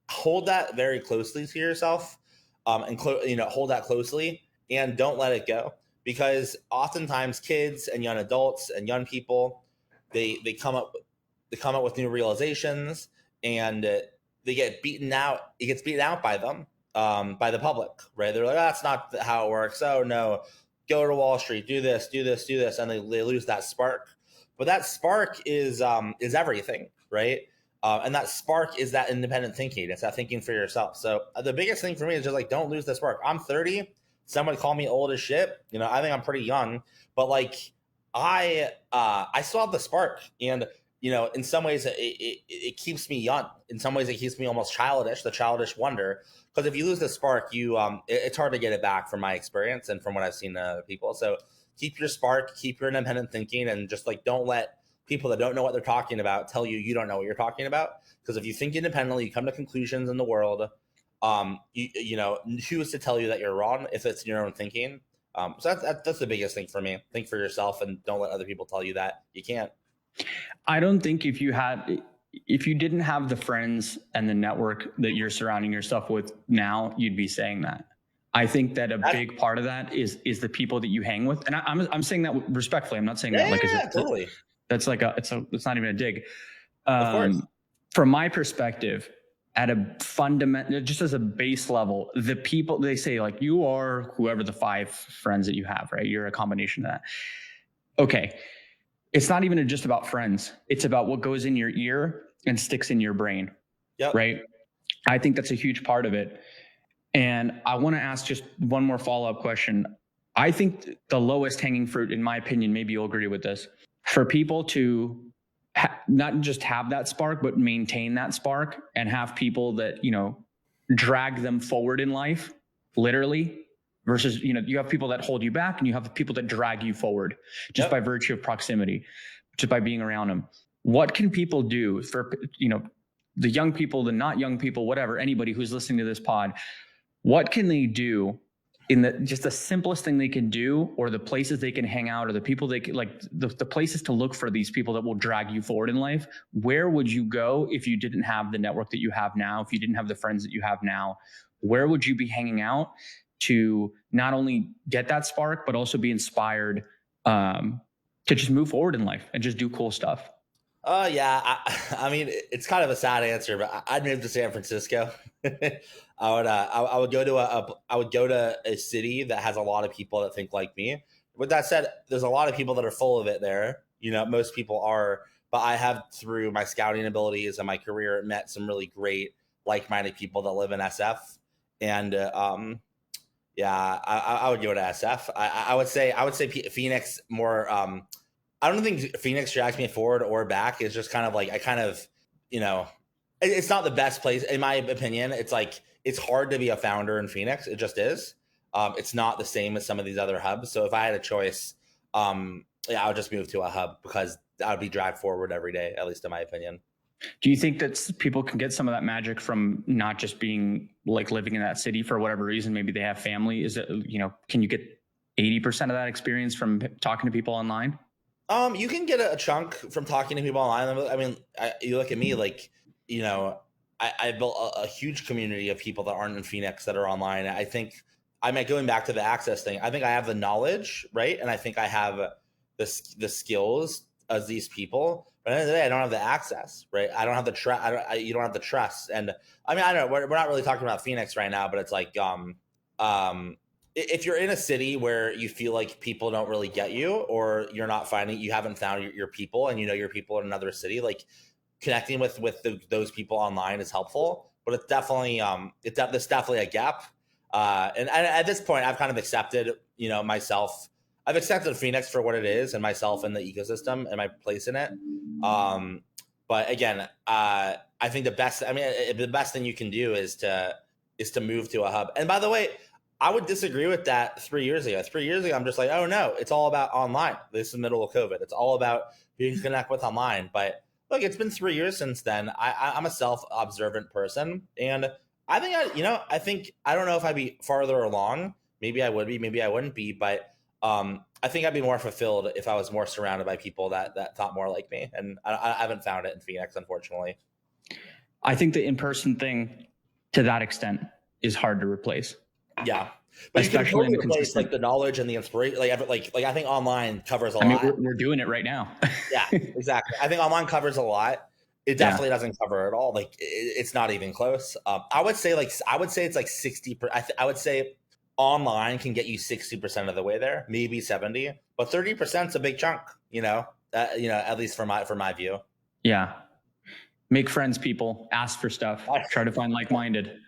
hold that very closely to yourself, and hold that closely and don't let it go, because oftentimes kids and young adults and young people, they come up with new realizations, and they get beaten out. It gets beaten out by them, by the public, right? They're like, oh, that's not how it works. Oh no, go to Wall Street, do this, and they lose that spark. But that spark is everything, right? And that spark is that independent thinking. It's that thinking for yourself. So the biggest thing for me is just like, don't lose the spark. I'm 30. Someone call me old as shit. I think I'm pretty young, but like I still have the spark, and in some ways it keeps me young. In some ways it keeps me almost childish, the childish wonder. Because if you lose the spark, it's hard to get it back, from my experience and from what I've seen people. So keep your spark, keep your independent thinking, and just like don't let people that don't know what they're talking about tell you don't know what you're talking about. Because if you think independently, you come to conclusions in the world. Who's to tell you that you're wrong if it's your own thinking? So that's the biggest thing for me. Think for yourself and don't let other people tell you that you can't. I don't think if you didn't have the friends and the network that you're surrounding yourself with now, you'd be saying that. I think that a big part of that is the people that you hang with. And I'm saying that respectfully. I'm not saying that like totally. That's like it's not even a dig. Of course. From my perspective, at a fundamental, just as a base level, the people, they say like, you are whoever the 5 friends that you have, right? You're a combination of that. Okay. It's not even just about friends. It's about what goes in your ear and sticks in your brain. Yep. Right. I think that's a huge part of it. And I want to ask just one more follow-up question. I think the lowest hanging fruit, in my opinion, maybe you'll agree with this, for people to not just have that spark, but maintain that spark and have people that, drag them forward in life, literally, versus, you have people that hold you back and you have people that drag you forward just by virtue of proximity, just by being around them. What can people do for, the young people, the not young people, whatever, anybody who's listening to this pod, what can they do in just the simplest thing they can do, or the places they can hang out, or the people they can, like the places to look for these people that will drag you forward in life? Where would you go if you didn't have the network that you have now? If you didn't have the friends that you have now, where would you be hanging out to not only get that spark, but also be inspired to just move forward in life and just do cool stuff? Yeah. I mean, it's kind of a sad answer, but I'd move to San Francisco. I would go to a city that has a lot of people that think like me. With that said, there's a lot of people that are full of it there. Most people are, but I have, through my scouting abilities and my career, met some really great like-minded people that live in SF. And yeah, I would go to SF. I would say Phoenix more. I don't think Phoenix drags me forward or back. It's just kind of like it's not the best place in my opinion. It's like it's hard to be a founder in Phoenix. It just is. It's not the same as some of these other hubs. So if I had a choice, I would just move to a hub, because I would be dragged forward every day, at least in my opinion. Do you think that people can get some of that magic from not just being like living in that city for whatever reason? Maybe they have family. Is it, can you get 80% of that experience from talking to people online? You can get a chunk from talking to people online. I mean, you look at me, like, I built a huge community of people that aren't in Phoenix that are online. I think going back to the access thing, I think I have the knowledge, right? And I think I have the skills as these people. But at the end of the day, I don't have the access, right? I don't have the trust. You don't have the trust. And I mean, I don't know. We're not really talking about Phoenix right now, but it's like, if you're in a city where you feel like people don't really get you, or you haven't found your people, and your people in another city, like, connecting with those people online is helpful, but it's definitely there's definitely a gap. And at this point, I've kind of accepted, myself. I've accepted Phoenix for what it is, and myself in the ecosystem and my place in it. But again, I think the best thing you can do is to move to a hub. And by the way, I would disagree with that 3 years ago. 3 years ago, I'm just like, oh no, it's all about online. This is the middle of COVID. It's all about being connect with online. But look, it's been 3 years since then. I'm a self-observant person, and I think I don't know if I'd be farther along. Maybe I would be, maybe I wouldn't be, but I think I'd be more fulfilled if I was more surrounded by people that thought more like me. And I haven't found it in Phoenix, unfortunately. I think the in-person thing, to that extent, is hard to replace. Yeah, but especially you can totally replace like the knowledge and the inspiration. Like I think online covers a lot. We're doing it right now. Yeah, exactly. I think online covers a lot. It definitely doesn't cover it all. Like it's not even close. I would say it's like 60%. I would say online can get you 60% of the way there, maybe 70, but 30% is a big chunk. At least for my view. Yeah, make friends, people. Ask for stuff. Try to find like-minded.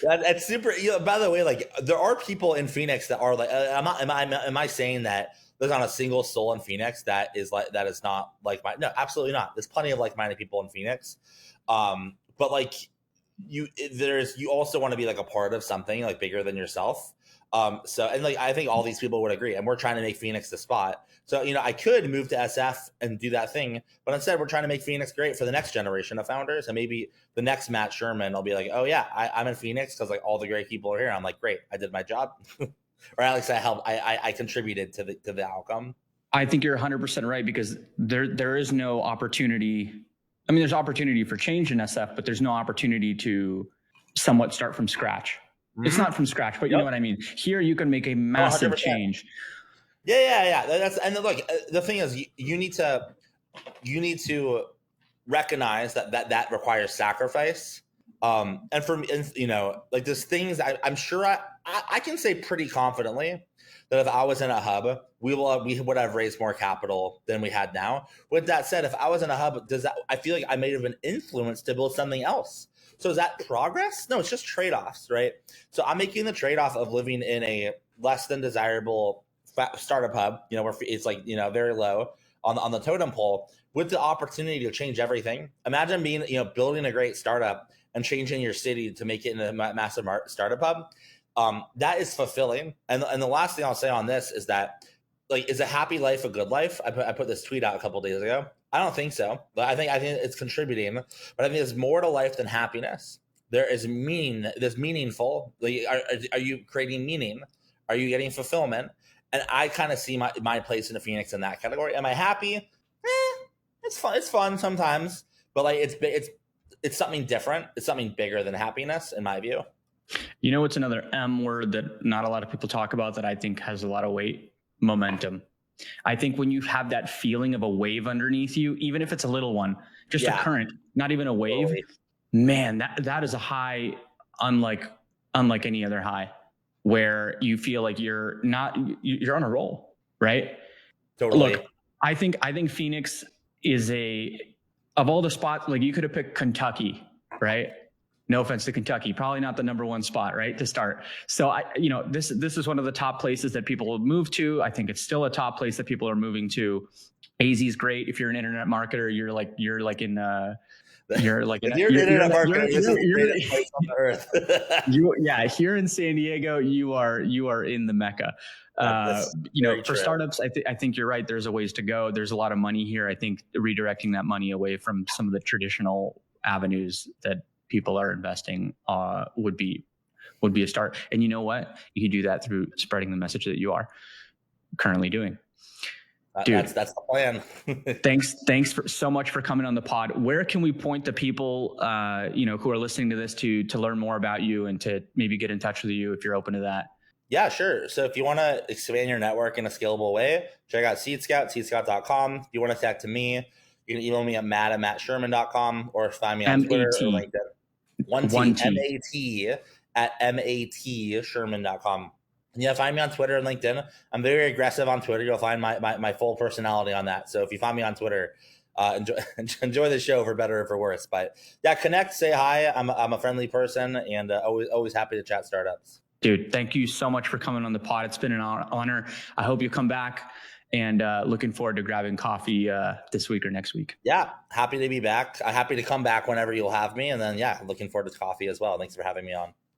That's super. By the way, like there are people in Phoenix that are like, am I saying that there's not a single soul in Phoenix that is not like my? No, absolutely not. There's plenty of like-minded people in Phoenix, but like you also want to be like a part of something like bigger than yourself. And like I think all these people would agree, and we're trying to make Phoenix the spot. So I could move to SF and do that thing, but instead we're trying to make Phoenix great for the next generation of founders, and maybe the next Mat Sherman will be like, oh yeah, I'm in Phoenix because like all the great people are here. I'm like, great, I did my job, or at least I helped. I contributed to the outcome. I think you're 100% right, because there is no opportunity. I mean, there's opportunity for change in SF, but there's no opportunity to somewhat start from scratch. Mm-hmm. It's not from scratch, but you know what I mean? Here you can make a massive 100%. Change. Yeah. And look, the thing is, you need to recognize that requires sacrifice. And for me, like there's things I'm sure I can say pretty confidently that if I was in a hub, we would have raised more capital than we had now. With that said, if I was in a hub, I feel like I may have been influenced to build something else. So is that progress? No, it's just trade-offs, right? So I'm making the trade-off of living in a less than desirable startup hub, where it's like, very low on the totem pole, with the opportunity to change everything. Imagine being, building a great startup and changing your city to make it into a massive startup hub. That is fulfilling. And the last thing I'll say on this is that, like, is a happy life a good life? I put this tweet out a couple of days ago. I don't think so. But I think it's contributing. But I think there's more to life than happiness. There is meaning. There's meaningful. Like, are you creating meaning? Are you getting fulfillment? And I kind of see my place in the Phoenix in that category. Am I happy? It's fun. It's fun sometimes. But like it's something different. It's something bigger than happiness, in my view. It's another M word that not a lot of people talk about that I think has a lot of weight: momentum. I think when you have that feeling of a wave underneath you, even if it's a little one, just a current, not even a wave, man, that is a high unlike any other high, where you feel like you're on a roll, right? Totally. Look, I think Phoenix is of all the spots, like you could have picked Kentucky, right? No offense to Kentucky, probably not the number one spot, right, to start. So this is one of the top places that people will move to. I think it's still a top place that people are moving to. AZ is great if you're an internet marketer. You're like in internet marketer. This is the greatest place on earth. Here in San Diego, you are in the Mecca. For startups, I think you're right. There's a ways to go. There's a lot of money here. I think redirecting that money away from some of the traditional avenues that people are investing would be a start. And you know what? You can do that through spreading the message that you are currently doing. Dude, that's the plan. thanks so much for coming on the pod. Where can we point to people who are listening to this to learn more about you and to maybe get in touch with you if you're open to that? Yeah, sure. So if you want to expand your network in a scalable way, check out Seedscout, seedscout.com. If you want to talk to me, you can email me at matt@mattsherman.com or find me on Twitter or LinkedIn. One T, M-A-T at matsherman.com. Yeah, find me on Twitter and LinkedIn. I'm very aggressive on Twitter. You'll find my full personality on that. So if you find me on Twitter, enjoy enjoy the show for better or for worse. But yeah, connect, say hi. I'm a friendly person, and always happy to chat startups. Dude, thank you so much for coming on the pod. It's been an honor. I hope you come back, and looking forward to grabbing coffee this week or next week. Yeah, happy to be back. I'm happy to come back whenever you'll have me. And then, yeah, looking forward to coffee as well. Thanks for having me on.